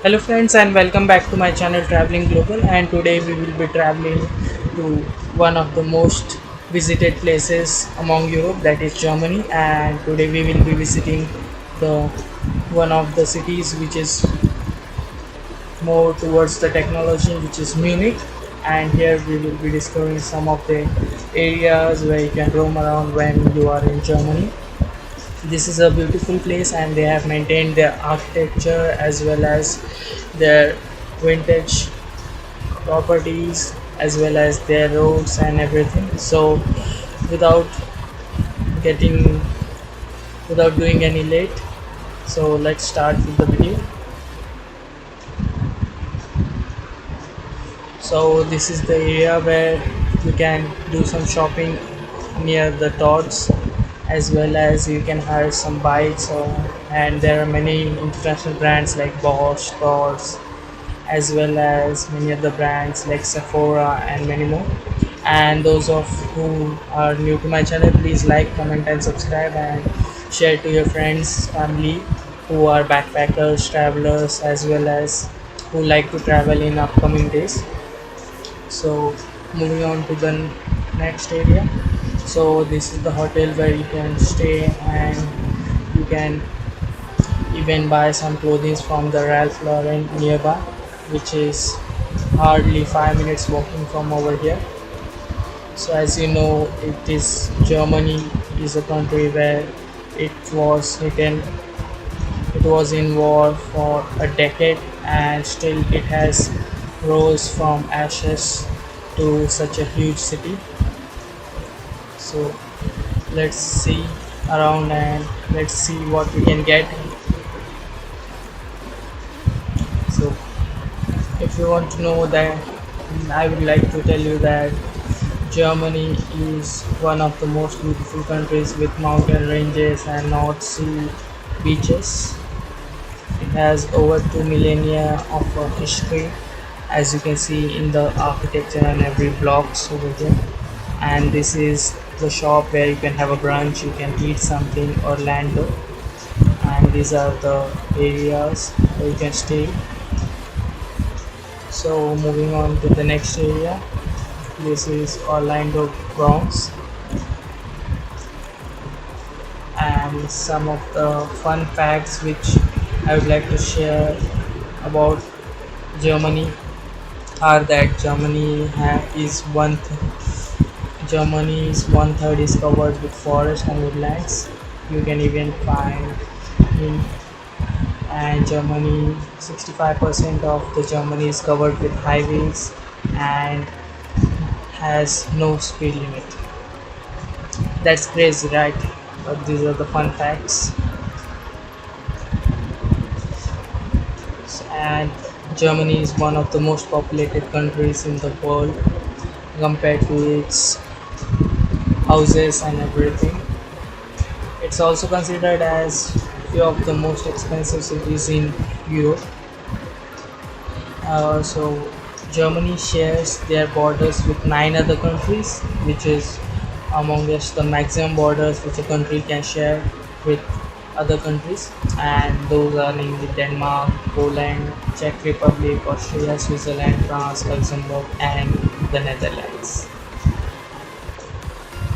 Hello friends and welcome back to my channel Traveling Global, and today we will be traveling to one of the most visited places among Europe, that is Germany. And today we will be visiting the one of the cities which is more towards the technology, which is Munich. And here we will be discovering some of the areas where you can roam around when you are in Germany. This is a beautiful place and they have maintained their architecture as well as their vintage properties as well as their roads and everything. So without getting without doing any late, so let's start with the video. So this is the area where you can do some shopping near the Tots, as well as you can hire some bikes, and there are many international brands like Bosch, Tots, as well as many other brands like Sephora and many more. And those of who are new to my channel, please like, comment, and subscribe, and share to your friends, family who are backpackers, travelers, as well as who like to travel in upcoming days. So moving on to the next area. So this is the hotel where you can stay, and you can even buy some clothing from the Ralph Lauren nearby, which is hardly 5 minutes walking from over here. So as you know, it is Germany is a country where it was hidden it was in war for a decade, and still it has rose from ashes to such a huge city. So let's see around and let's see what we can get. So if you want to know that, I would like to tell you that Germany is one of the most beautiful countries with mountain ranges and North Sea beaches. It has over 2 millennia of history, as you can see in the architecture and every blocks over here. And this is the shop where you can have a brunch, you can eat something or land there. And these are the areas where you can stay. So moving on to the next area, this is Orlando Bronx, and some of the fun facts which I would like to share about Germany are that Germany is one third is covered with forest and woodlands. You can even find in and Germany 65% of the Germany is covered with highways and has no speed limit. That's crazy, right? But these are the fun facts. And Germany is one of the most populated countries in the world compared to its houses and everything. It's also considered as few of the most expensive cities in Europe. So Germany shares their borders with 9 other countries, which is amongst the maximum borders which a country can share with other countries, and those are namely Denmark, Poland, Czech Republic, Austria, Switzerland, France, Luxembourg, and the Netherlands.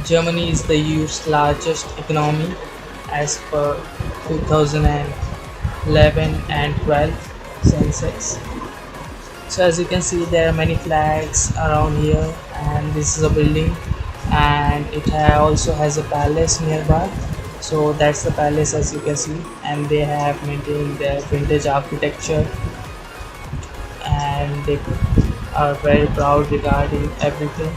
Germany is the EU's largest economy as per 2011 and 12 census. So as you can see, there are many flags around here, and this is a building, and it also has a palace nearby. So that's the palace, as you can see, and they have maintained their vintage architecture, and they are very proud regarding everything.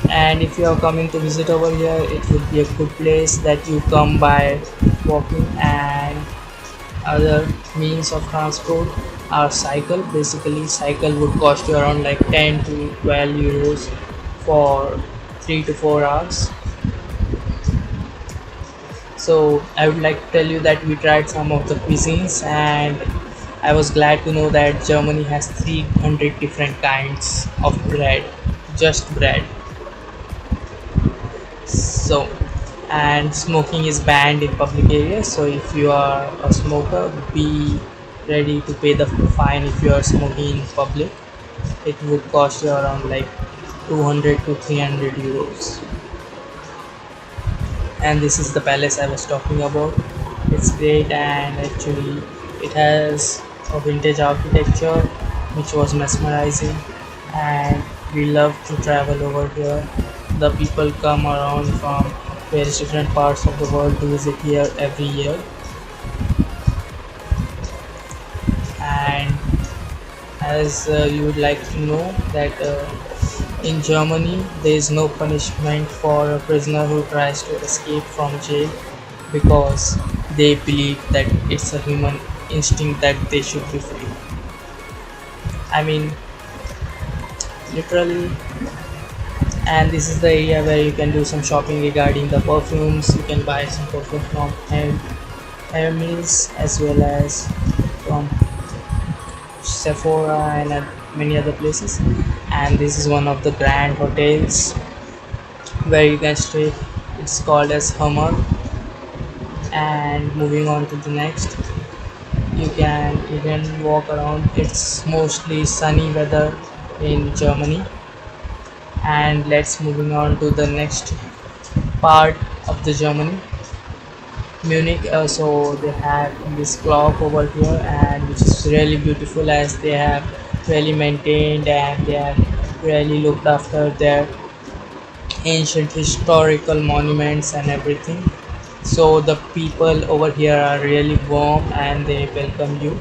And if you are coming to visit over here, it would be a good place that you come by walking, and other means of transport are cycle. Basically cycle would cost you around like 10 to 12 euros for 3 to 4 hours. So I would like to tell you that we tried some of the cuisines, and I was glad to know that Germany has 300 different kinds of bread, just bread. So, and smoking is banned in public areas. So if you are a smoker, be ready to pay the fine if you are smoking in public. It would cost you around like 200 to 300 euros. And this is the palace I was talking about. It's great, and actually it has a vintage architecture which was mesmerizing, and we love to travel over here. The people come around from various different parts of the world to visit here every year. And as you would like to know that in Germany there is no punishment for a prisoner who tries to escape from jail, because they believe that it's a human instinct that they should be free. I mean, literally. And this is the area where you can do some shopping regarding the perfumes. You can buy some perfume from Hermes, as well as from Sephora and many other places. And this is one of the grand hotels where you can stay. It's called as Hummer. And moving on to the next, you can walk around. It's mostly sunny weather in Germany. And let's moving on to the next part of the Germany, Munich. So they have this clock over here, and which is really beautiful, as they have really maintained and they have really looked after their ancient historical monuments and everything. So the people over here are really warm and they welcome you.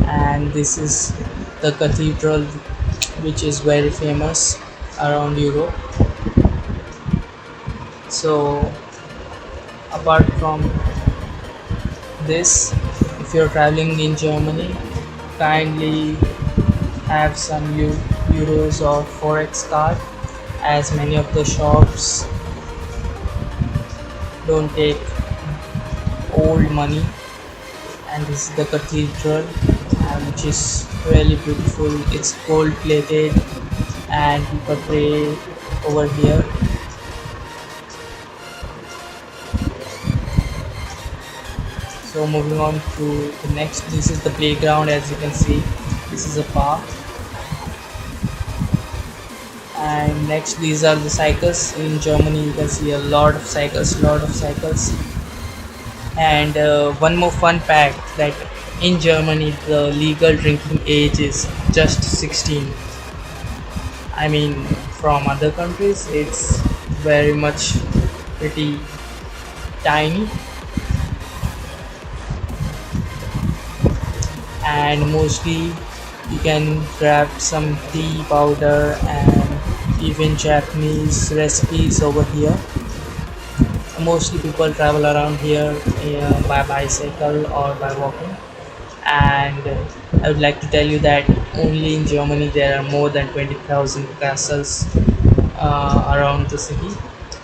And this is the cathedral, which is very famous around Europe. So apart from this, if you're traveling in Germany, kindly have some euros or forex card, as many of the shops don't take old money. And this is the cathedral, which is really beautiful. It's gold plated, and people pray over here. So moving on to the next, this is the playground. As you can see, this is a park. And next, these are the cycles. In Germany you can see a lot of cycles. And one more fun fact, that in Germany the legal drinking age is just 16. I mean, from other countries it's very much pretty tiny. And mostly you can grab some tea powder and even Japanese recipes over here. Mostly people travel around here by bicycle or by walking. And I would like to tell you that only in Germany there are more than 20,000 castles around the city.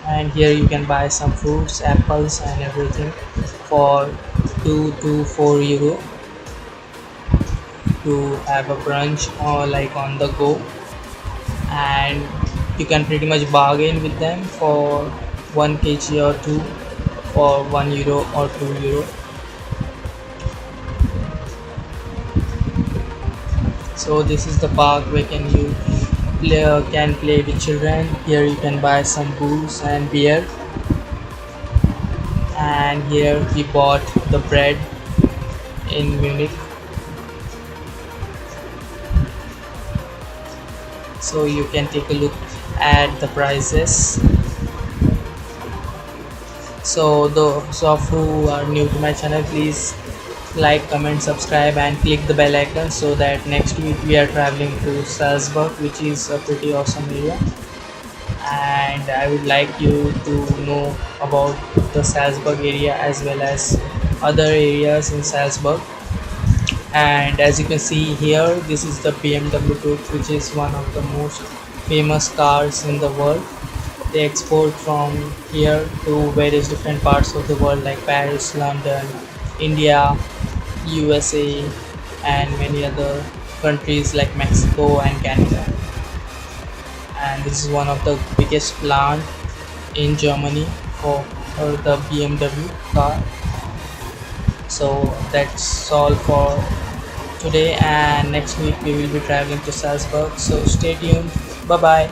And here you can buy some fruits, apples and everything for 2 to 4 euro to have a brunch or like on the go. And you can pretty much bargain with them for 1 kg or 2 for 1 euro or 2 euro. So this is the park where can play with children. Here you can buy some booze and beer. And here we bought the bread in Munich. So you can take a look at the prices. So those of who are new to my channel, please like, comment, subscribe and click the bell icon, so that next week we are traveling to Salzburg, which is a pretty awesome area. And I would like you to know about the Salzburg area as well as other areas in Salzburg. And as you can see here, this is the BMW Group, which is one of the most famous cars in the world. They export from here to various different parts of the world, like Paris, London, India, USA and many other countries like Mexico and Canada. And this is one of the biggest plant in Germany for the BMW car. So that's all for today, and next week we will be traveling to Salzburg. So stay tuned. Bye bye.